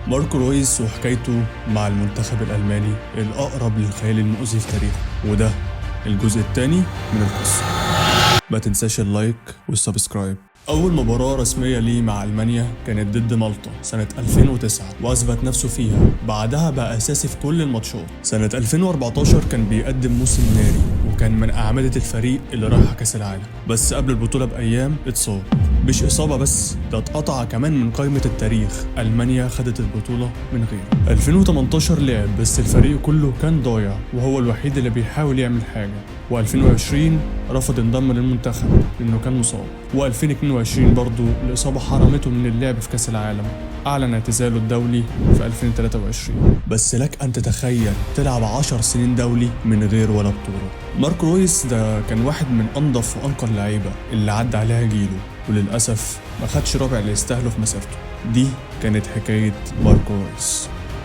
ماركو رويس وحكايته مع المنتخب الألماني الأقرب للخيال المؤذي في تاريخه، وده الجزء الثاني من القصة. ما تنساش اللايك والسبسكرايب. أول مباراة رسمية ليه مع ألمانيا كانت ضد مالطا سنة 2009 وأثبت نفسه فيها. بعدها بقى أساسي في كل الماتشات. سنة 2014 كان بيقدم موسم ناري وكان من أعمدة الفريق اللي رايح كأس العالم، بس قبل البطولة بأيام اتصاب. مش إصابة بس، ده اتقطع كمان من قائمة التاريخ. ألمانيا خدت البطولة من غيره. 2018 لعب بس الفريق كله كان ضايع وهو الوحيد اللي بيحاول يعمل حاجة. و2020 رفض ينضم للمنتخب لأنه كان مصاب. و2022 برضه الإصابة حرمته من اللعب في كأس العالم. أعلن اعتزاله الدولي في 2023. بس لك أن تتخيل تلعب 10 سنين دولي من غير ولا بطولة. ماركو رويس ده كان واحد من أنظف وأنقى اللعيبة اللي عدى عليها جيله، وللأسف ما خدش ربع اللي يستاهله في مسيرته. دي كانت حكاية ماركو رويس.